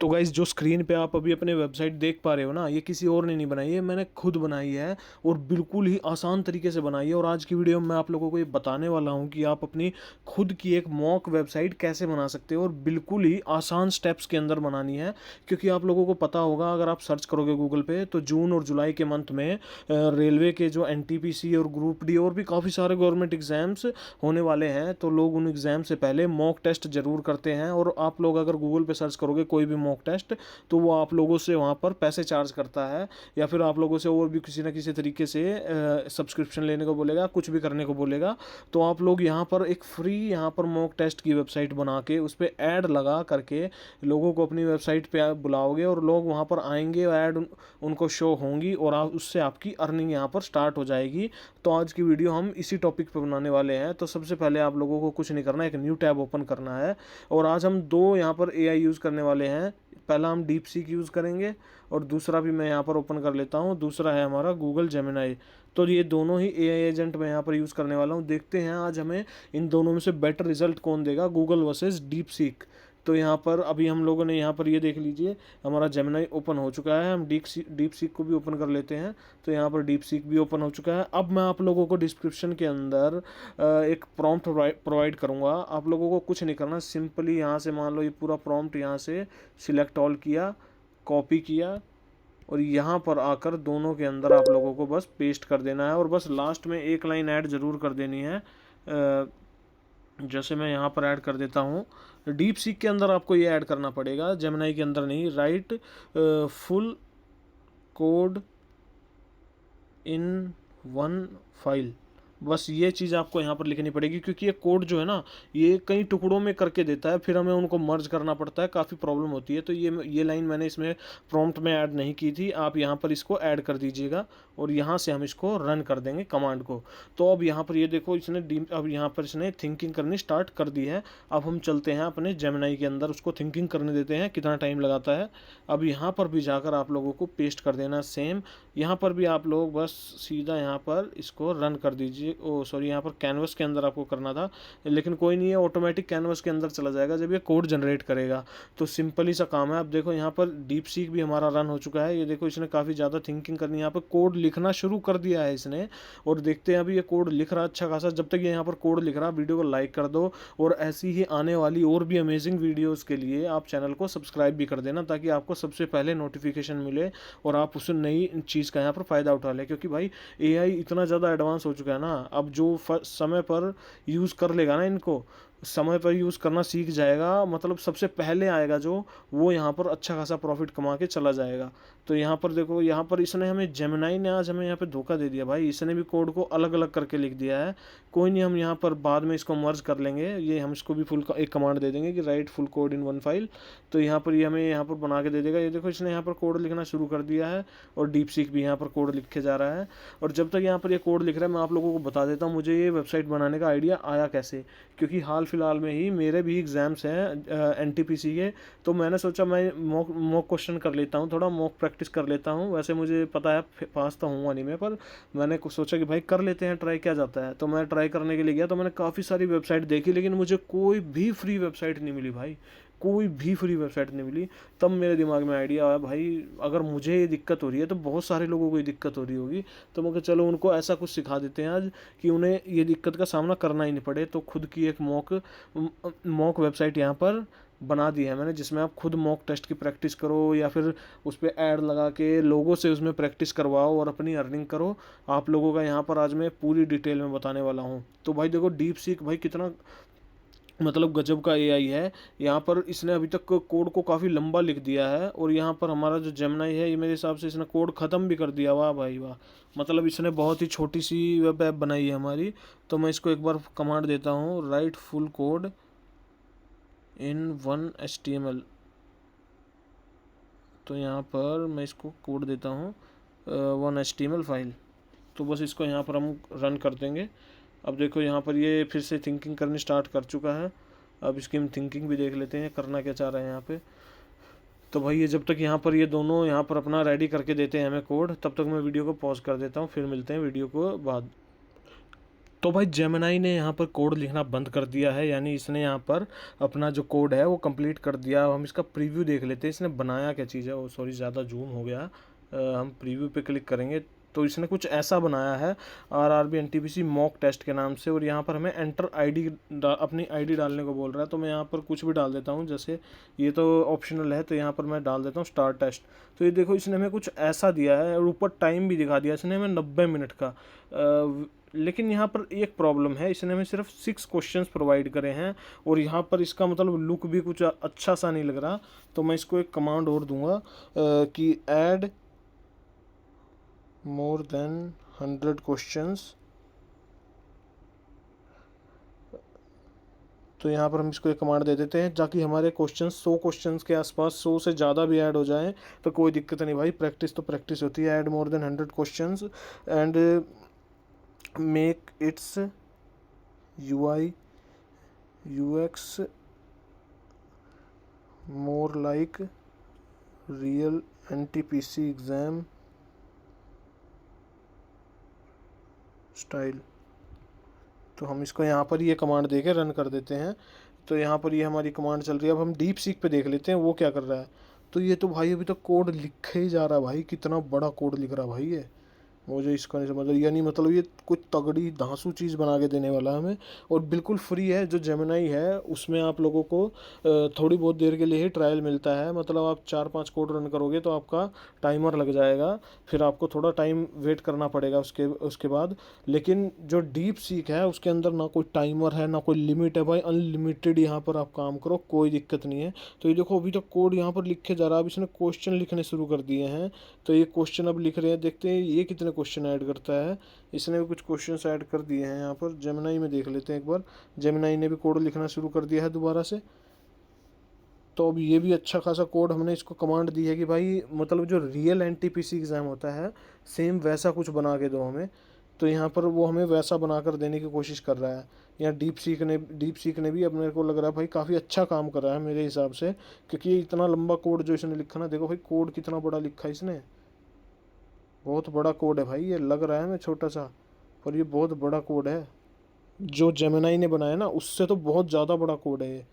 तो गाइज़ जो स्क्रीन पे आप अभी अपने वेबसाइट देख पा रहे हो ना, ये किसी और ने नहीं बनाई है, मैंने खुद बनाई है और बिल्कुल ही आसान तरीके से बनाई है। और आज की वीडियो में मैं आप लोगों को ये बताने वाला हूँ कि आप अपनी खुद की एक मॉक वेबसाइट कैसे बना सकते हो और बिल्कुल ही आसान स्टेप्स के अंदर बनानी है। क्योंकि आप लोगों को पता होगा, अगर आप सर्च करोगे गूगल पे तो जून और जुलाई के मंथ में रेलवे के जो एनटीपीसी और ग्रुप डी और भी काफ़ी सारे गवर्नमेंट एग्जाम्स होने वाले हैं, तो लोग उन एग्ज़ाम से पहले मॉक टेस्ट ज़रूर करते हैं। और आप लोग अगर गूगल पे सर्च करोगे कोई भी मॉक टेस्ट, तो वो आप लोगों से वहाँ पर पैसे चार्ज करता है, या फिर आप लोगों से और भी किसी न किसी तरीके से सब्सक्रिप्शन लेने को बोलेगा, कुछ भी करने को बोलेगा। तो आप लोग यहाँ पर एक फ्री यहाँ पर मॉक टेस्ट की वेबसाइट बना के उस पर ऐड लगा करके लोगों को अपनी वेबसाइट पे बुलाओगे और लोग वहाँ पर आएंगे, ऐड उनको शो होंगी और आप उससे आपकी अर्निंग यहाँ पर स्टार्ट हो जाएगी। तो आज की वीडियो हम इसी टॉपिक पे बनाने वाले हैं। तो सबसे पहले आप लोगों को कुछ नहीं करना है, एक न्यू टैब ओपन करना है और आज हम दो यहाँ पर एआई यूज़ करने वाले हैं। पहला हम डीप सीक यूज़ करेंगे और दूसरा भी मैं यहाँ पर ओपन कर लेता हूँ, दूसरा है हमारा गूगल जेमिनाई। तो ये दोनों ही एआई एजेंट मैं यहाँ पर यूज़ करने वाला हूँ। देखते हैं आज हमें इन दोनों में से बेटर रिजल्ट कौन देगा, गूगल वर्सेस डीप सीक। तो यहाँ पर अभी हम लोगों ने यहाँ पर ये देख लीजिए, हमारा जेमिनाई ओपन हो चुका है। हम डीप सीक को भी ओपन कर लेते हैं। तो यहाँ पर डीप सीक भी ओपन हो चुका है। अब मैं आप लोगों को डिस्क्रिप्शन के अंदर एक प्रॉम्प्ट प्रोवाइड करूँगा। आप लोगों को कुछ नहीं करना, सिंपली यहाँ से मान लो ये पूरा प्रॉम्प्ट यहाँ से सिलेक्ट ऑल किया, कॉपी किया और यहाँ पर आकर दोनों के अंदर आप लोगों को बस पेस्ट कर देना है। और बस लास्ट में एक लाइन ऐड ज़रूर कर देनी है। जैसे मैं यहाँ पर ऐड कर देता हूँ, डीप सीक के अंदर आपको ये ऐड करना पड़ेगा, जेमिनाई के अंदर नहीं। Right full code in one file, बस ये चीज़ आपको यहाँ पर लिखनी पड़ेगी। क्योंकि ये कोड जो है ना, ये कई टुकड़ों में करके देता है, फिर हमें उनको मर्ज करना पड़ता है, काफ़ी प्रॉब्लम होती है। तो ये लाइन मैंने इसमें प्रॉम्प्ट में ऐड नहीं की थी, आप यहाँ पर इसको ऐड कर दीजिएगा और यहाँ से हम इसको रन कर देंगे कमांड को। तो अब यहाँ पर ये देखो, अब यहाँ पर इसने थिंकिंग करनी स्टार्ट कर दी है। अब हम चलते हैं अपने जेमिनाई के अंदर, उसको थिंकिंग करने देते हैं, कितना टाइम लगाता है। अब यहाँ पर भी जाकर आप लोगों को पेस्ट कर देना सेम। यहाँ पर भी आप लोग बस सीधा यहाँ पर इसको रन कर दीजिए। ओ सॉरी, यहाँ पर कैनवस के अंदर आपको करना था, लेकिन कोई नहीं है, ऑटोमेटिक कैनवस के अंदर चला जाएगा जब ये कोड जनरेट करेगा। तो सिंपल ही सा काम है। अब देखो यहाँ पर डीप सीक भी हमारा रन हो चुका है। ये देखो, इसने काफ़ी ज़्यादा थिंकिंग करनी है, यहाँ पर कोड लिखना शुरू कर दिया है इसने। और देखते हैं अभी ये कोड लिख रहा है अच्छा खासा। जब तक ये यहाँ पर कोड लिख रहा है, वीडियो को लाइक कर दो और ऐसी ही आने वाली और भी अमेजिंग वीडियोज़ के लिए आप चैनल को सब्सक्राइब भी कर देना, ताकि आपको सबसे पहले नोटिफिकेशन मिले और आप उस नई चीज़ का यहाँ पर फ़ायदा उठा लें। क्योंकि भाई एआई इतना ज़्यादा एडवांस हो चुका है ना, अब जो समय पर यूज़ कर लेगा ना, इनको समय पर यूज़ करना सीख जाएगा, मतलब सबसे पहले आएगा जो, वो यहाँ पर अच्छा खासा प्रॉफिट कमा के चला जाएगा। तो यहाँ पर देखो, यहाँ पर इसने हमें, जेमिनाई ने आज हमें यहाँ पे धोखा दे दिया भाई। इसने भी कोड को अलग अलग करके लिख दिया है। कोई नहीं, हम यहाँ पर बाद में इसको मर्ज कर लेंगे। ये हम इसको भी फुल एक कमांड दे देंगे कि right full code in one file. तो यहाँ पर ये हमें यहाँ पर बना के दे देगा। ये देखो, इसने यहाँ पर कोड लिखना शुरू कर दिया है और डीप सीक भी यहाँ पर कोड लिखे जा रहा है। और जब तक यहाँ पर ये कोड लिख रहा है, मैं आप लोगों को बता देता हूँ मुझे ये वेबसाइट बनाने का आइडिया आया कैसे। क्योंकि हाल फिलहाल में ही मेरे भी एग्ज़ाम्स हैं एनटीपीसी के, तो मैंने सोचा मैं मॉक क्वेश्चन कर लेता हूँ, थोड़ा मॉक प्रैक्टिस कर लेता हूँ। वैसे मुझे पता है पास तो हूँ नहीं मैं, पर मैंने सोचा कि भाई कर लेते हैं ट्राई, क्या जाता है। तो मैं ट्राई करने के लिए गया, तो मैंने काफ़ी सारी वेबसाइट देखी, लेकिन मुझे कोई भी फ्री वेबसाइट नहीं मिली भाई, कोई भी फ्री वेबसाइट नहीं मिली। तब मेरे दिमाग में आइडिया आया, भाई अगर मुझे ये दिक्कत हो रही है तो बहुत सारे लोगों को ये दिक्कत हो रही होगी। तो मैं कहा चलो उनको ऐसा कुछ सिखा देते हैं आज कि उन्हें ये दिक्कत का सामना करना ही नहीं पड़े। तो खुद की एक मॉक वेबसाइट यहाँ पर बना दी है मैंने, जिसमें आप खुद मॉक टेस्ट की प्रैक्टिस करो या फिर उस पर ऐड लगा के लोगों से उसमें प्रैक्टिस करवाओ और अपनी अर्निंग करो। आप लोगों का यहाँ पर आज मैं पूरी डिटेल में बताने वाला हूँ। तो भाई देखो, डीप सीक भाई कितना मतलब गजब का एआई है। यहाँ पर इसने अभी तक कोड को काफ़ी लंबा लिख दिया है और यहाँ पर हमारा जो जेमिनाई है, ये मेरे हिसाब से इसने कोड ख़त्म भी कर दिया। वाह भाई वाह, मतलब इसने बहुत ही छोटी सी वेब ऐप बनाई है हमारी। तो मैं इसको एक बार कमांड देता हूँ, right full code in one HTML। तो यहाँ पर मैं इसको कोड देता हूँ वन HTML फाइल। तो बस इसको यहाँ पर हम रन कर देंगे। अब देखो यहाँ पर ये फिर से थिंकिंग करनी स्टार्ट कर चुका है। अब इसकी हम थिंकिंग भी देख लेते हैं, करना क्या चाह रहे हैं यहाँ पे। तो भाई ये जब तक यहाँ पर ये दोनों यहाँ पर अपना रेडी करके देते हैं हमें कोड, तब तक मैं वीडियो को पॉज कर देता हूँ, फिर मिलते हैं वीडियो को बाद। तो भाई जेमिनाई ने यहाँ पर कोड लिखना बंद कर दिया है, यानी इसने यहाँ पर अपना जो कोड है वो कंप्लीट कर दिया। हम इसका प्रीव्यू देख लेते हैं इसने बनाया क्या चीज़ है। वो सॉरी ज़्यादा जूम हो गया। हम प्रीव्यू पे क्लिक करेंगे तो इसने कुछ ऐसा बनाया है आरआरबी एनटीपीसी मॉक टेस्ट के नाम से। और यहाँ पर हमें एंटर आईडी अपनी आईडी डालने को बोल रहा है। तो मैं यहाँ पर कुछ भी डाल देता हूँ, जैसे ये तो ऑप्शनल है, तो यहाँ पर मैं डाल देता हूँ स्टार टेस्ट। तो ये देखो इसने हमें कुछ ऐसा दिया है और ऊपर टाइम भी दिखा दिया इसने हमें 90 मिनट का। लेकिन यहाँ पर एक प्रॉब्लम है, इसने हमें सिर्फ 6 क्वेश्चंस प्रोवाइड करे हैं और यहाँ पर इसका मतलब लुक भी कुछ अच्छा सा नहीं लग रहा। तो मैं इसको एक कमांड और दूंगा कि ऐड मोर देन 100 क्वेश्चंस। तो यहाँ पर हम इसको एक कमांड दे देते हैं ताकि हमारे क्वेश्चंस 100 क्वेश्चंस के आसपास 100 से ज़्यादा भी ऐड हो जाएं तो कोई दिक्कत नहीं भाई, प्रैक्टिस तो प्रैक्टिस होती है। Add more than 100 questions and make it's UI UX more like real NTPC exam style. तो हम इसको यहाँ पर ये कमांड दे के रन कर देते हैं। तो यहाँ पर ये हमारी कमांड चल रही है। अब हम डीप सीक पे देख लेते हैं वो क्या कर रहा है। तो ये तो भाई अभी तक कोड लिखे ही जा रहा है भाई, कितना बड़ा कोड लिख रहा है भाई ये, मुझे इसका नहीं समझ, यानी मतलब ये कुछ तगड़ी धांसू चीज़ बना के देने वाला है हमें। और बिल्कुल फ्री है, जो जेमिनाई है उसमें आप लोगों को थोड़ी बहुत देर के लिए ही ट्रायल मिलता है। मतलब आप 4-5 कोड रन करोगे तो आपका टाइमर लग जाएगा, फिर आपको थोड़ा टाइम वेट करना पड़ेगा उसके बाद। लेकिन जो डीप सीक है उसके अंदर ना कोई टाइमर है ना कोई लिमिट है भाई, अनलिमिटेड यहाँ पर आप काम करो, कोई दिक्कत नहीं है। तो ये देखो अभी तक कोड यहाँ पर लिखे जा रहा है। अब इसने क्वेश्चन लिखने शुरू कर दिए हैं, तो ये क्वेश्चन अब लिख रहे हैं, देखते हैं ये कितने क्वेश्चन ऐड करता है। इसने भी कुछ क्वेश्चंस ऐड कर दिए हैं यहाँ पर। जेमिनाई में देख लेते हैं एक बार, जेमिनाई ने भी कोड लिखना शुरू कर दिया है दोबारा से। तो अब ये भी अच्छा खासा कोड, हमने इसको कमांड दी है कि भाई मतलब जो रियल एनटीपीसी एग्ज़ाम होता है सेम वैसा कुछ बना के दो हमें। तो यहाँ पर वो हमें वैसा बनाकर देने की कोशिश कर रहा है। यहाँ डीप सीक ने भी, अब मेरे को लग रहा है भाई काफ़ी अच्छा काम कर रहा है मेरे हिसाब से, क्योंकि ये इतना लंबा कोड जो इसने लिखा ना, देखो भाई कोड कितना बड़ा लिखा है इसने, बहुत बड़ा कोड है भाई। ये लग रहा है हमें छोटा सा, पर ये बहुत बड़ा कोड है। जो जेमिनाई ने बनाया ना उससे तो बहुत ज़्यादा बड़ा कोड है ये।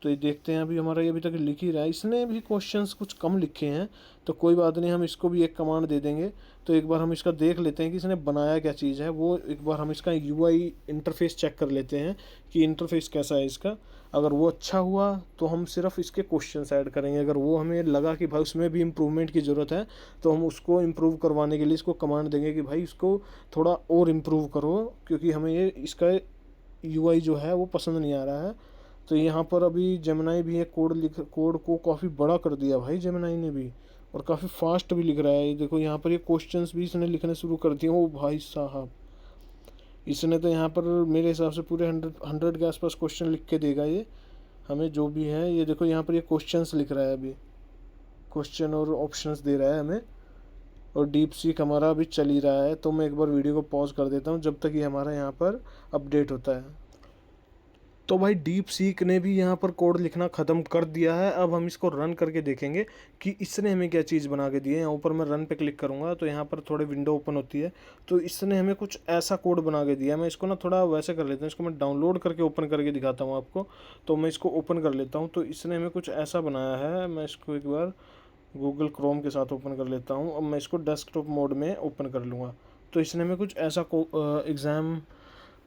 तो ये देखते हैं, अभी हमारा ये अभी तक लिख ही रहा है। इसने भी क्वेश्चंस कुछ कम लिखे हैं, तो कोई बात नहीं, हम इसको भी एक कमांड दे देंगे। तो एक बार हम इसका देख लेते हैं कि इसने बनाया क्या चीज़ है। वो एक बार हम इसका यूआई इंटरफेस चेक कर लेते हैं कि इंटरफेस कैसा है इसका। अगर वो अच्छा हुआ तो हम सिर्फ इसके क्वेश्चंस ऐड करेंगे। अगर वो हमें लगा कि भाई उसमें भी इम्प्रूवमेंट की ज़रूरत है तो हम उसको इम्प्रूव करवाने के लिए इसको कमांड देंगे कि भाई इसको थोड़ा और इम्प्रूव करो, क्योंकि हमें ये इसका यूआई जो है वो पसंद नहीं आ रहा है। तो यहाँ पर अभी जेमिनाई भी एक कोड को काफ़ी बड़ा कर दिया भाई जेमिनाई ने भी, और काफ़ी फास्ट भी लिख रहा है। ये देखो यहाँ पर ये क्वेश्चंस भी इसने लिखने शुरू कर दिए। ओ भाई साहब, इसने तो यहाँ पर मेरे हिसाब से पूरे 100 के आसपास क्वेश्चन लिख के देगा ये हमें, जो भी है। ये देखो यहाँ पर ये क्वेश्चंस लिख रहा है, अभी क्वेश्चन और ऑप्शंस दे रहा है हमें। और डीप सीक हमारा अभी चल ही रहा है। तो मैं एक बार वीडियो को पॉज कर देता हूँ जब तक ये हमारा यहाँ पर अपडेट होता है। तो भाई डीप सीक ने भी यहाँ पर कोड लिखना ख़त्म कर दिया है। अब हम इसको रन करके देखेंगे कि इसने हमें क्या चीज़ बना के दी है। यहाँ ऊपर मैं रन पे क्लिक करूँगा तो यहाँ पर थोड़े विंडो ओपन होती है। तो इसने हमें कुछ ऐसा कोड बना के दिया है। मैं इसको ना थोड़ा वैसे कर लेता हूँ, इसको मैं डाउनलोड करके ओपन करके दिखाता हूँ आपको। तो मैं इसको ओपन कर लेता हूँ। तो इसने हमें कुछ ऐसा बनाया है। मैं इसको एक बार गूगल क्रोम के साथ ओपन कर लेता हूँ। अब मैं इसको डेस्कटॉप मोड में ओपन कर लूँगा। तो इसने हमें कुछ ऐसा एग्ज़ाम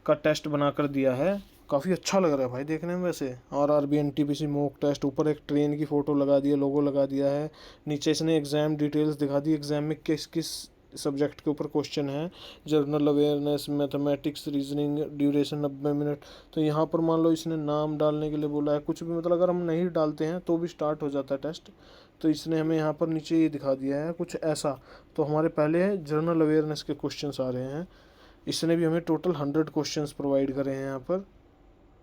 का टेस्ट बना कर दिया है। काफ़ी अच्छा लग रहा है भाई देखने में। वैसे आरआरबी एनटीपीसी मॉक टेस्ट, ऊपर एक ट्रेन की फ़ोटो लगा दी है, लोगो लगा दिया है। नीचे इसने एग्ज़ाम डिटेल्स दिखा दी, एग्ज़ाम में किस किस सब्जेक्ट के ऊपर क्वेश्चन है। General awareness, mathematics, reasoning, duration 90 minute. तो यहाँ पर मान लो इसने नाम डालने के लिए बोला है, कुछ भी मतलब अगर हम नहीं डालते हैं तो भी स्टार्ट हो जाता है टेस्ट। तो इसने हमें यहाँ पर नीचे ये दिखा दिया है कुछ ऐसा। तो हमारे पहले जनरल अवेयरनेस के क्वेश्चन आ रहे हैं। इसने भी हमें टोटल 100 क्वेश्चंस प्रोवाइड करे हैं यहाँ पर।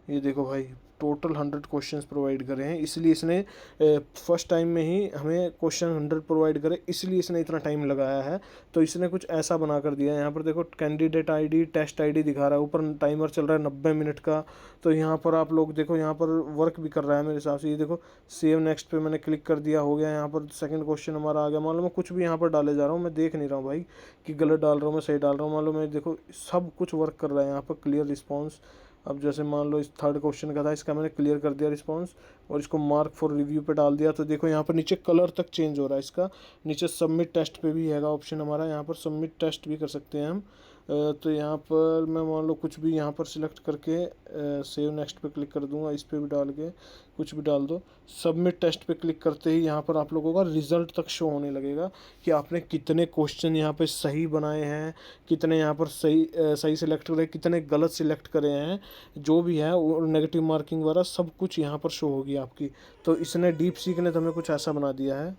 ये देखो भाई टोटल 100 क्वेश्चंस प्रोवाइड करे हैं, इसलिए इसने फर्स्ट टाइम में ही हमें क्वेश्चन 100 प्रोवाइड करे, इसलिए इसने इतना टाइम लगाया है। तो इसने कुछ ऐसा बना कर दिया है, यहाँ पर देखो कैंडिडेट आईडी, टेस्ट आईडी दिखा रहा है, ऊपर टाइमर चल रहा है 90 मिनट का। तो यहाँ पर आप लोग देखो, यहाँ पर वर्क भी कर रहा है मेरे हिसाब से। ये देखो सेव नेक्स्ट पे मैंने क्लिक कर दिया, हो गया। यहाँ पर सेकंड क्वेश्चन हमारा आ गया। मान लो मैं कुछ भी यहाँ पर डाले जा रहा हूँ, मैं देख नहीं रहा हूँ भाई कि गलत डाल रहा हूँ मैं सही डाल रहा हूँ। मान लो मैं देखो सब कुछ वर्क कर रहा है यहाँ पर, क्लियर रिस्पॉन्स। अब जैसे मान लो इस थर्ड क्वेश्चन का था, इसका मैंने क्लियर कर दिया रिस्पॉन्स और इसको मार्क फॉर रिव्यू पे डाल दिया। तो देखो यहाँ पर नीचे कलर तक चेंज हो रहा है इसका। नीचे सबमिट टेस्ट पे भी हैगा ऑप्शन हमारा, यहाँ पर सबमिट टेस्ट भी कर सकते हैं हम। तो यहाँ पर मैं मान लो कुछ भी यहाँ पर सिलेक्ट करके सेव नेक्स्ट पे क्लिक कर दूंगा, इस पे भी डाल के कुछ भी डाल दो। सबमिट टेस्ट पे क्लिक करते ही यहाँ पर आप लोगों का रिजल्ट तक शो होने लगेगा कि आपने कितने क्वेश्चन यहाँ पे सही बनाए हैं, कितने यहाँ पर सही सिलेक्ट करे, कितने गलत सिलेक्ट करे हैं, जो भी है वो नेगेटिव मार्किंग वगैरह सब कुछ यहाँ पर शो होगी आपकी। तो इसने डीप सीक ने तो हमें कुछ ऐसा बना दिया है।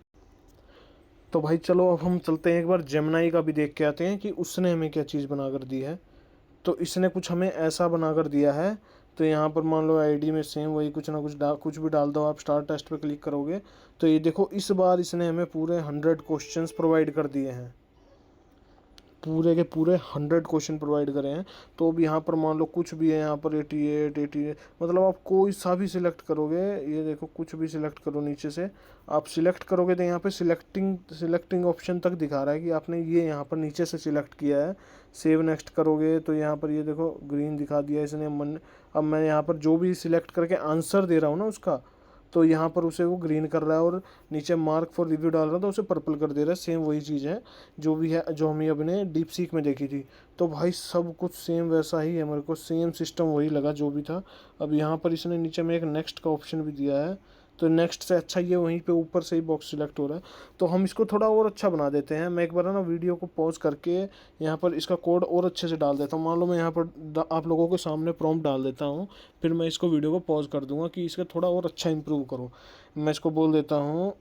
तो भाई चलो अब हम चलते हैं एक बार जेमिनाई का भी देख के आते हैं कि उसने हमें क्या चीज़ बना कर दी है। तो इसने कुछ हमें ऐसा बना कर दिया है। तो यहाँ पर मान लो आईडी में सेम वही कुछ ना कुछ भी डाल दो आप। स्टार्ट टेस्ट पे क्लिक करोगे तो ये देखो इस बार इसने हमें पूरे 100 क्वेश्चंस प्रोवाइड कर दिए हैं, पूरे के पूरे 100 क्वेश्चन प्रोवाइड करे हैं। तो अब यहाँ पर मान लो कुछ भी है, यहाँ पर 88 मतलब आप कोई सा भी सिलेक्ट करोगे। ये देखो कुछ भी सिलेक्ट करो, नीचे से आप सिलेक्ट करोगे तो यहाँ पे सिलेक्टिंग ऑप्शन तक दिखा रहा है कि आपने ये यहाँ पर नीचे से सिलेक्ट किया है। सेव नेक्स्ट करोगे तो यहाँ पर ये देखो ग्रीन दिखा दिया इसने। अब मैं यहाँ पर जो भी सिलेक्ट करके आंसर दे रहा हूँ ना उसका, तो यहाँ पर उसे वो ग्रीन कर रहा है और नीचे मार्क फॉर रिव्यू डाल रहा था, उसे पर्पल कर दे रहा है। सेम वही चीज़ है जो भी है, जो हमें अपने डीप सीक में देखी थी। तो भाई सब कुछ सेम वैसा ही है, मेरे को सेम सिस्टम वही लगा जो भी था। अब यहाँ पर इसने नीचे में एक नेक्स्ट का ऑप्शन भी दिया है, तो नेक्स्ट से अच्छा ये वहीं पे ऊपर से ही बॉक्स सिलेक्ट हो रहा है। तो हम इसको थोड़ा और अच्छा बना देते हैं। मैं एक बार ना वीडियो को पॉज करके यहाँ पर इसका कोड और अच्छे से डाल देता हूँ। मान लो मैं यहाँ पर आप लोगों के सामने प्रॉम्प्ट डाल देता हूँ, फिर मैं इसको वीडियो को पॉज कर दूंगा कि इसका थोड़ा और अच्छा इम्प्रूव करो। मैं इसको बोल देता हूँ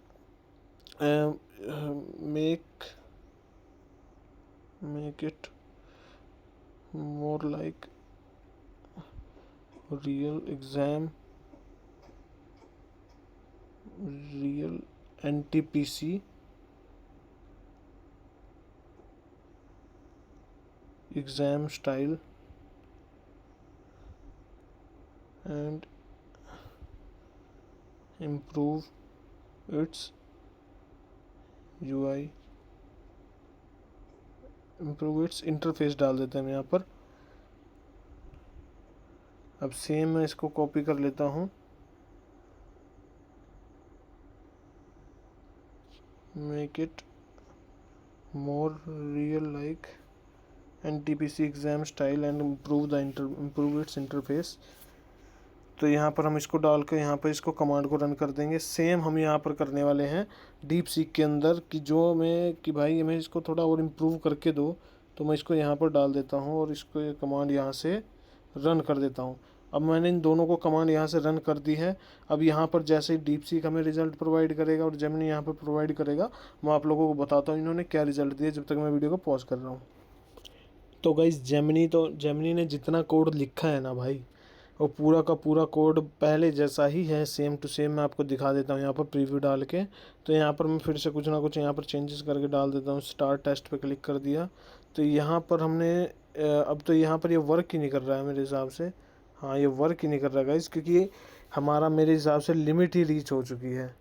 make it more like real exam, real NTPC exam style and improve its UI, improve its interface डाल देते हैं हम यहाँ पर। अब सेम मैं इसको कॉपी कर लेता हूँ, make it more real like NTPC exam style and improve its interface। तो यहाँ पर हम इसको डाल कर यहाँ पर इसको कमांड को रन कर देंगे। सेम हम यहाँ पर करने वाले हैं डीप सीक के अंदर कि जो मैं कि भाई मैं इसको थोड़ा और इम्प्रूव करके दो। तो मैं इसको यहाँ पर डाल देता हूँ और इसको ये कमांड यहाँ से रन कर देता हूँ। अब मैंने इन दोनों को कमांड यहाँ से रन कर दी है। अब यहाँ पर जैसे ही डीप सीक हमें रिजल्ट प्रोवाइड करेगा और जेमिनी यहाँ पर प्रोवाइड करेगा, मैं आप लोगों को बताता हूँ इन्होंने क्या रिजल्ट दिया जब तक मैं वीडियो को पॉज कर रहा हूँ। तो गाइस जेमिनी ने जितना कोड लिखा है ना भाई, वो पूरा का पूरा कोड पहले जैसा ही है, सेम टू सेम। मैं आपको दिखा देता हूँ यहाँ पर प्रीव्यू डाल के। तो यहाँ पर मैं फिर से कुछ ना कुछ यहाँ पर चेंजेस करके डाल देता हूँ। स्टार्ट टेस्ट पे क्लिक कर दिया तो यहाँ पर हमने अब तो यहाँ पर ये वर्क ही नहीं कर रहा है मेरे हिसाब से। हाँ, ये वर्क ही नहीं कर रहा गाइस, क्योंकि हमारा मेरे हिसाब से लिमिट ही रीच हो चुकी है।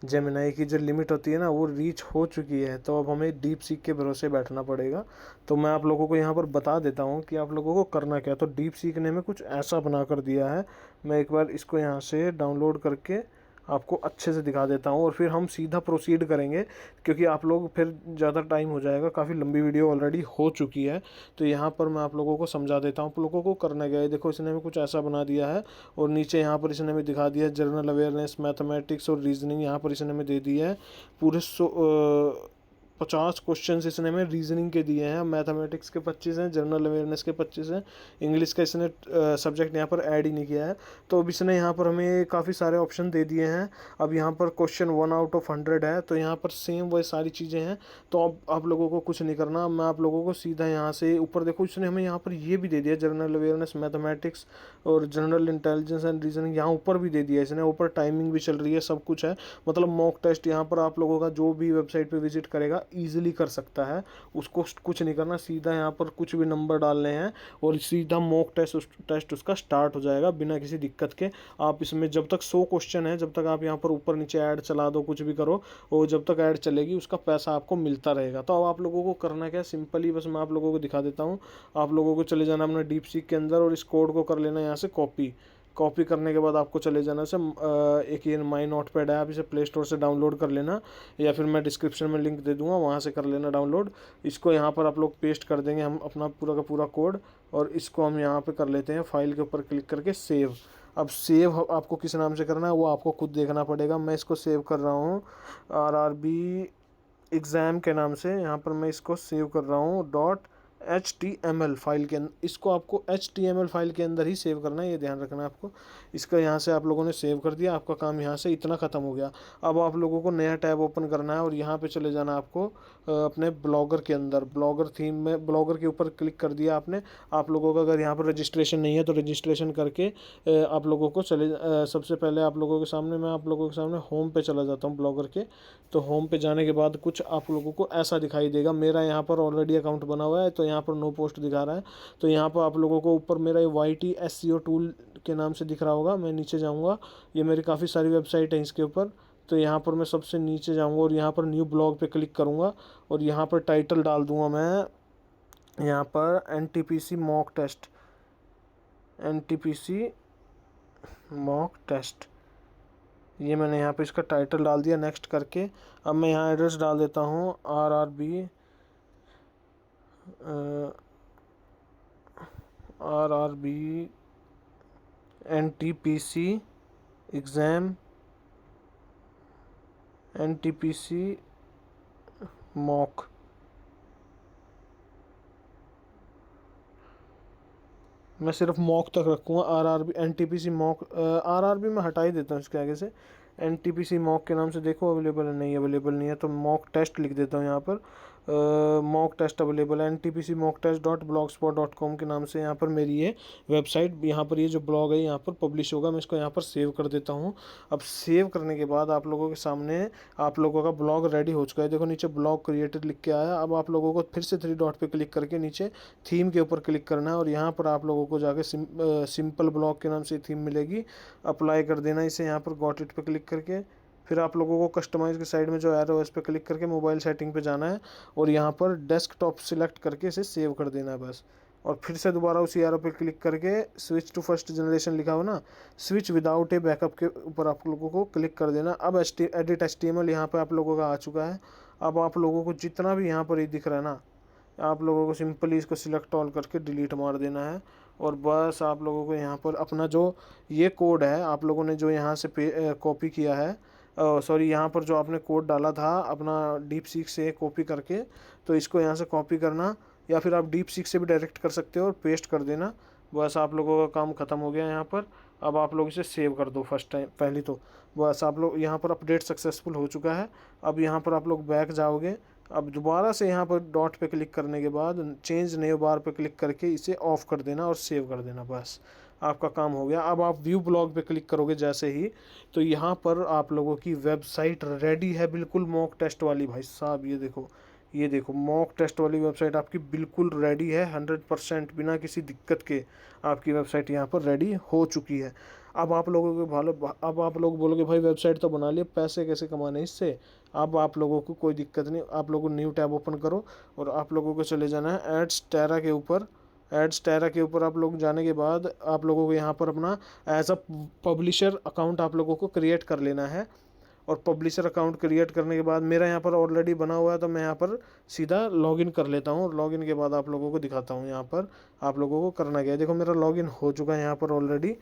जेमिनाई की जो लिमिट होती है ना वो रीच हो चुकी है। तो अब हमें डीप सीक के भरोसे बैठना पड़ेगा। तो मैं आप लोगों को यहाँ पर बता देता हूँ कि आप लोगों को करना क्या है। तो डीप सीक ने हमें कुछ ऐसा बना कर दिया है। मैं एक बार इसको यहाँ से डाउनलोड करके आपको अच्छे से दिखा देता हूँ और फिर हम सीधा प्रोसीड करेंगे, क्योंकि आप लोग फिर ज़्यादा टाइम हो जाएगा। काफ़ी लंबी वीडियो ऑलरेडी हो चुकी है। तो यहाँ पर मैं आप लोगों को समझा देता हूँ आप लोगों को करना क्या है। देखो इसने हमें कुछ ऐसा बना दिया है और नीचे यहाँ पर इसने हमें दिखा दिया जनरल अवेयरनेस, मैथमेटिक्स और रीजनिंग। यहाँ पर इसने हमें दे दिया है पूरे 50 क्वेश्चन इसने हमें रीजनिंग के दिए हैं, मैथमेटिक्स के 25 हैं, जनरल अवेयरनेस के 25 हैं, इंग्लिश का इसने सब्जेक्ट यहाँ पर ऐड ही नहीं किया है। तो अब इसने यहाँ पर हमें काफ़ी सारे ऑप्शन दे दिए हैं। अब यहाँ पर क्वेश्चन 1/100 है, तो यहाँ पर सेम वही सारी चीज़ें हैं। तो अब आप लोगों को कुछ नहीं करना, मैं आप लोगों को सीधा यहाँ से ऊपर देखो, इसने हमें यहाँ पर ये भी दे दिया, जनरल अवेयरनेस, मैथमेटिक्स और जनरल इंटेलिजेंस एंड रीजनिंग यहाँ ऊपर भी दे दिया इसने, ऊपर टाइमिंग भी चल रही है, सब कुछ है। मतलब मॉक टेस्ट यहाँ पर आप लोगों का जो भी वेबसाइट पे विजिट करेगा ईजिली कर सकता है, उसको कुछ नहीं करना, सीधा यहाँ पर कुछ भी नंबर डालने हैं और सीधा मॉक टेस्ट उसका स्टार्ट हो जाएगा बिना किसी दिक्कत के। आप इसमें जब तक 100 क्वेश्चन है, जब तक आप यहाँ पर ऊपर नीचे ऐड चला दो, कुछ भी करो, और जब तक ऐड चलेगी उसका पैसा आपको मिलता रहेगा। तो अब आप लोगों को करना क्या, सिंपली बस मैं आप लोगों को दिखा देता हूँ। आप लोगों को चले जाना अपना डीप सीक के अंदर और इस कोड को कर लेना यहाँ से कॉपी करने के बाद आपको चले जाना से एक ये माई नोट पैड है, आप इसे प्ले स्टोर से डाउनलोड कर लेना, या फिर मैं डिस्क्रिप्शन में लिंक दे दूंगा, वहाँ से कर लेना डाउनलोड। इसको यहाँ पर आप लोग पेस्ट कर देंगे हम अपना पूरा का पूरा कोड, और इसको हम यहाँ पे कर लेते हैं फाइल के ऊपर क्लिक करके सेव। अब सेव आपको किस नाम से करना है वो आपको खुद देखना पड़ेगा। मैं इसको सेव कर रहा हूँ RRB एग्ज़ाम के नाम से, यहाँ पर मैं इसको सेव कर रहा हूँ .html फाइल के अंदर। इसको आपको HTML फाइल के अंदर ही सेव करना है, ये ध्यान रखना है आपको। इसका यहाँ से आप लोगों ने सेव कर दिया, आपका काम यहाँ से इतना ख़त्म हो गया। अब आप लोगों को नया टैब ओपन करना है और यहाँ पे चले जाना आपको अपने ब्लॉगर के अंदर, ब्लॉगर थीम में, ब्लॉगर के ऊपर क्लिक कर दिया आपने। आप लोगों का अगर यहाँ पर रजिस्ट्रेशन नहीं है तो रजिस्ट्रेशन करके आप लोगों को सबसे पहले आप लोगों के सामने, मैं आप लोगों के सामने होम पे चला जाता हूँ ब्लॉगर के। तो होम पे जाने के बाद कुछ आप लोगों को ऐसा दिखाई देगा। मेरा यहाँ पर ऑलरेडी अकाउंट बना हुआ है तो यहाँ पर नो पोस्ट दिखा रहा है। तो यहाँ पर आप लोगों को ऊपर मेरा ये YT SEO टूल के नाम से दिख रहा होगा, मैं नीचे जाऊँगा, ये मेरी काफ़ी सारी वेबसाइट है इसके ऊपर। तो यहाँ पर मैं सबसे नीचे जाऊँगा और यहाँ पर न्यू ब्लॉग पे क्लिक करूँगा और यहाँ पर टाइटल डाल दूँगा मैं, यहाँ पर NTPC मॉक टेस्ट, ये मैंने यहाँ पे इसका टाइटल डाल दिया, नेक्स्ट करके। अब मैं यहाँ एड्रेस डाल देता हूँ RRB NTPC exam NTPC mock. मैं सिर्फ मॉक तक रखूँगा, RRB NTPC मॉक, RRB मैं हटा ही देता हूँ इसके आगे से। NTPC मॉक के नाम से देखो अवेलेबल है, नहीं अवेलेबल नहीं है, तो मॉक टेस्ट लिख देता हूँ यहाँ पर। मॉक टेस्ट अवेलेबल है NTPC मॉक टेस्ट .blogspot.com के नाम से। यहाँ पर मेरी ये वेबसाइट, यहाँ पर ये जो ब्लॉग है यहाँ पर पब्लिश होगा। मैं इसको यहाँ पर सेव कर देता हूँ। अब सेव करने के बाद आप लोगों के सामने आप लोगों का ब्लॉग रेडी हो चुका है। देखो नीचे ब्लॉग क्रिएटेड लिख के आया। अब आप लोगों को फिर से 3 डॉट पे क्लिक करके नीचे थीम के ऊपर क्लिक करना है और यहाँ पर आप लोगों को जाके सिंपल ब्लॉग के नाम से थीम मिलेगी, अप्लाई कर देना इसे यहाँ पर गॉट इट पे क्लिक करके। फिर आप लोगों को कस्टमाइज के साइड में जो एरो है इस पर क्लिक करके मोबाइल सेटिंग पे जाना है और यहाँ पर डेस्कटॉप सिलेक्ट करके इसे सेव कर देना है बस। और फिर से दोबारा उसी एरो पे क्लिक करके स्विच टू फर्स्ट जनरेशन लिखा हो ना, स्विच विदाउट ए बैकअप के ऊपर आप लोगों को क्लिक कर देना। अब एडिट HTML यहाँ पे आप लोगों का आ चुका है। अब आप लोगों को जितना भी यहाँ पर ये दिख रहा है ना, आप लोगों को सिंपली इसको सिलेक्ट ऑल करके डिलीट मार देना है और बस आप लोगों को यहाँ पर अपना जो ये कोड है आप लोगों ने जो यहाँ से कॉपी किया है, सॉरी यहाँ पर जो आपने कोड डाला था अपना डीप सीक से कॉपी करके, तो इसको यहाँ से कॉपी करना या फिर आप डीप सीक से भी डायरेक्ट कर सकते हो और पेस्ट कर देना। बस आप लोगों का काम ख़त्म हो गया यहाँ पर। अब आप लोग इसे सेव कर दो फर्स्ट टाइम पहले तो। बस आप लोग यहाँ पर अपडेट सक्सेसफुल हो चुका है। अब यहाँ पर आप लोग बैक जाओगे। अब दोबारा से यहाँ पर डॉट पे क्लिक करने के बाद चेंज न्यू बार पे क्लिक करके इसे ऑफ कर देना और सेव कर देना, बस आपका काम हो गया। अब आप व्यू ब्लॉग पे क्लिक करोगे जैसे ही, तो यहाँ पर आप लोगों की वेबसाइट रेडी है बिल्कुल मॉक टेस्ट वाली। भाई साहब ये देखो मॉक टेस्ट वाली वेबसाइट आपकी बिल्कुल रेडी है, 100% बिना किसी दिक्कत के आपकी वेबसाइट यहाँ पर रेडी हो चुकी है। अब आप लोगों के अब आप लोग बोलोगे भाई वेबसाइट तो बना लिए, पैसे कैसे कमाने इससे। अब आप लोगों को कोई दिक्कत नहीं, आप लोगों न्यू टैब ओपन करो और आप लोगों को चले जाना है एड्स टेरा के ऊपर आप लोग जाने के बाद आप लोगों को यहाँ पर अपना एज अ पब्लिशर अकाउंट आप लोगों को क्रिएट कर लेना है। और पब्लिशर अकाउंट क्रिएट करने के बाद मेरा यहाँ पर ऑलरेडी बना हुआ है तो मैं यहाँ पर सीधा लॉगिन कर लेता हूँ। लॉगिन के बाद आप लोगों को दिखाता हूँ यहाँ पर आप लोगों को करना क्या है। देखो मेरा लॉगिन हो चुका है यहाँ पर ऑलरेडी।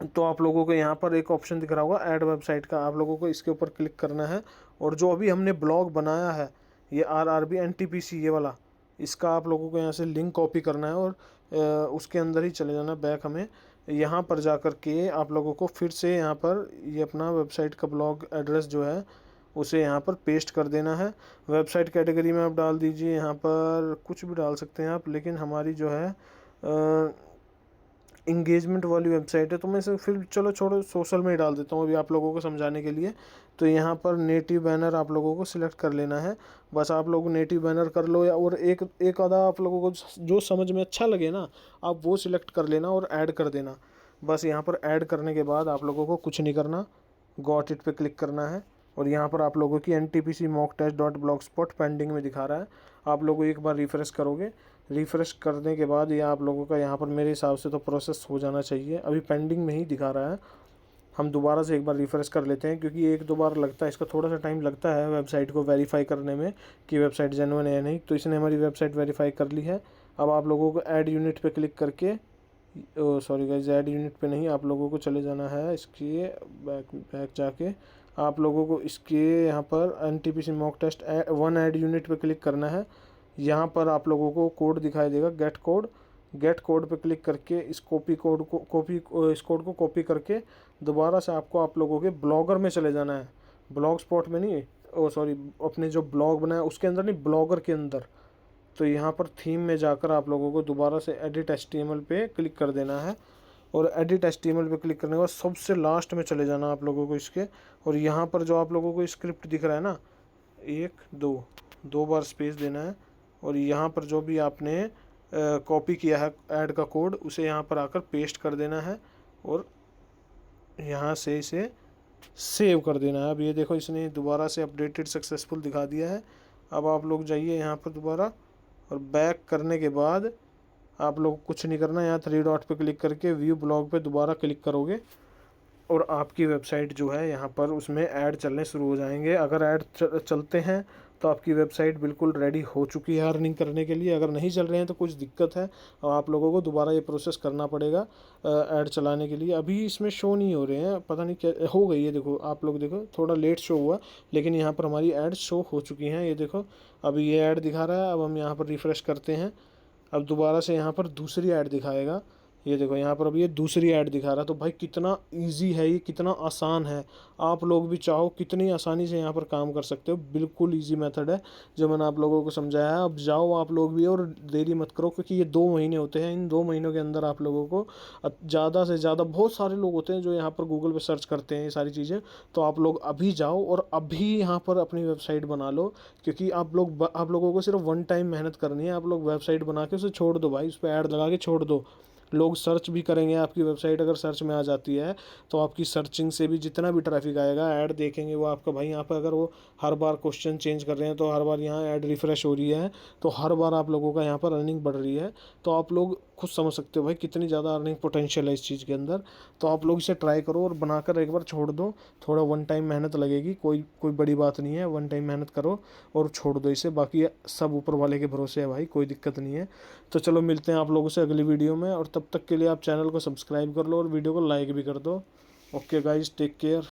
तो आप लोगों को यहाँ पर एक ऑप्शन दिख रहा होगा ऐड वेबसाइट का, आप लोगों को इसके ऊपर क्लिक करना है और जो अभी हमने ब्लॉग बनाया है ये RRB NTPC ये वाला, इसका आप लोगों को यहाँ से लिंक कॉपी करना है और उसके अंदर ही चले जाना बैक। हमें यहाँ पर जा कर के आप लोगों को फिर से यहाँ पर ये अपना वेबसाइट का ब्लॉग एड्रेस जो है उसे यहाँ पर पेस्ट कर देना है। वेबसाइट कैटेगरी में आप डाल दीजिए, यहाँ पर कुछ भी डाल सकते हैं आप, लेकिन हमारी जो है इंगेजमेंट वाली वेबसाइट है तो मैं इसे फिर चलो छोड़ो, सोशल में ही डाल देता हूँ अभी आप लोगों को समझाने के लिए। तो यहाँ पर नेटिव बैनर आप लोगों को सिलेक्ट कर लेना है, बस आप लोग नेटिव बैनर कर लो, या और एक आधा आप लोगों को जो समझ में अच्छा लगे ना आप वो सिलेक्ट कर लेना और ऐड कर देना। बस यहाँ पर ऐड करने के बाद आप लोगों को कुछ नहीं करना, गॉट इट पे क्लिक करना है और यहाँ पर आप लोगों की NTPC mock test dot blogspot pending में दिखा रहा है। आप लोगों एक बार रिफ़्रेश करोगे, रिफ़्रेश करने के बाद ये आप लोगों का यहाँ पर मेरे हिसाब से तो प्रोसेस हो जाना चाहिए, अभी पेंडिंग में ही दिखा रहा है। हम दोबारा से एक बार रिफ़्रेश कर लेते हैं क्योंकि एक दो बार लगता है, इसका थोड़ा सा टाइम लगता है वेबसाइट को वेरीफाई करने में कि वेबसाइट जेन्युइन है या नहीं। तो इसने हमारी वेबसाइट वेरीफाई कर ली है। अब आप लोगों को ऐड यूनिट पे क्लिक करके, सॉरी गाइज, ऐड यूनिट पे नहीं, आप लोगों को चले जाना है इसके बैक जाके आप लोगों को इसके यहाँ पर NTPC mock test 1 add unit पे क्लिक करना है। यहाँ पर आप लोगों को कोड दिखाई देगा गेट कोड पे क्लिक करके इस कोड को कॉपी करके दोबारा से आपको आप लोगों के ब्लॉगर में चले जाना है, ब्लॉग स्पॉट में नहीं, सॉरी, अपने जो ब्लॉग बनाया उसके अंदर नहीं, ब्लॉगर के अंदर। तो यहाँ पर थीम में जाकर आप लोगों को दोबारा से एडिट HTML पे क्लिक कर देना है और एडिट HTML पे क्लिक करने के बाद सबसे लास्ट में चले जाना आप लोगों को इसके। और यहाँ पर जो आप लोगों को स्क्रिप्ट दिख रहा है ना, 1 2 बार स्पेस देना है और यहाँ पर जो भी आपने कॉपी किया है ऐड का कोड उसे यहाँ पर आकर पेस्ट कर देना है और यहाँ से इसे सेव कर देना है। अब ये देखो इसने दोबारा से अपडेटेड सक्सेसफुल दिखा दिया है। अब आप लोग जाइए यहाँ पर दोबारा और बैक करने के बाद आप लोग कुछ नहीं करना, यहाँ 3 डॉट पे क्लिक करके व्यू ब्लॉग पे दोबारा क्लिक करोगे और आपकी वेबसाइट जो है यहाँ पर उसमें ऐड चलने शुरू हो जाएंगे। अगर ऐड चलते हैं तो आपकी वेबसाइट बिल्कुल रेडी हो चुकी है अर्निंग करने के लिए। अगर नहीं चल रहे हैं तो कुछ दिक्कत है और आप लोगों को दोबारा ये प्रोसेस करना पड़ेगा ऐड चलाने के लिए। अभी इसमें शो नहीं हो रहे हैं, पता नहीं क्या हो गई है, देखो आप लोग देखो थोड़ा लेट शो हुआ लेकिन यहाँ पर हमारी ऐड शो हो चुकी हैं। ये देखो अभी ये ऐड दिखा रहा है। अब हम यहाँ पर रिफ़्रेश करते हैं, अब दोबारा से यहाँ पर दूसरी ऐड दिखाएगा। ये देखो यहाँ पर अब ये दूसरी ऐड दिखा रहा है। तो भाई कितना इजी है ये, कितना आसान है, आप लोग भी चाहो कितनी आसानी से यहाँ पर काम कर सकते हो। बिल्कुल इजी मेथड है जो मैंने आप लोगों को समझाया है। अब जाओ आप लोग भी और देरी मत करो क्योंकि ये 2 महीने होते हैं, इन 2 महीनों के अंदर आप लोगों को ज़्यादा से ज़्यादा, बहुत सारे लोग होते हैं जो यहाँ पर गूगल पर सर्च करते हैं ये सारी चीज़ें। तो आप लोग अभी जाओ और अभी यहाँ पर अपनी वेबसाइट बना लो क्योंकि आप लोगों को सिर्फ 1 टाइम मेहनत करनी है। आप लोग वेबसाइट बना के उसे छोड़ दो भाई, उस पर ऐड लगा के छोड़ दो, लोग सर्च भी करेंगे आपकी वेबसाइट। अगर सर्च में आ जाती है तो आपकी सर्चिंग से भी जितना भी ट्रैफिक आएगा ऐड देखेंगे वो आपका। भाई यहाँ पर अगर वो हर बार क्वेश्चन चेंज कर रहे हैं तो हर बार यहाँ ऐड रिफ़्रेश हो रही है तो हर बार आप लोगों का यहाँ पर अर्निंग बढ़ रही है। तो आप लोग खुद समझ सकते हो भाई कितनी ज़्यादा अर्निंग पोटेंशियल है इस चीज़ के अंदर। तो आप लोग इसे ट्राई करो और बनाकर एक बार छोड़ दो। थोड़ा 1 टाइम मेहनत लगेगी, कोई बड़ी बात नहीं है, 1 टाइम मेहनत करो और छोड़ दो इसे। बाकी सब ऊपर वाले के भरोसे है भाई, कोई दिक्कत नहीं है। तो चलो मिलते हैं आप लोगों से अगली वीडियो में और तब तक के लिए आप चैनल को सब्सक्राइब कर लो और वीडियो को लाइक भी कर दो। Okay guys, take care.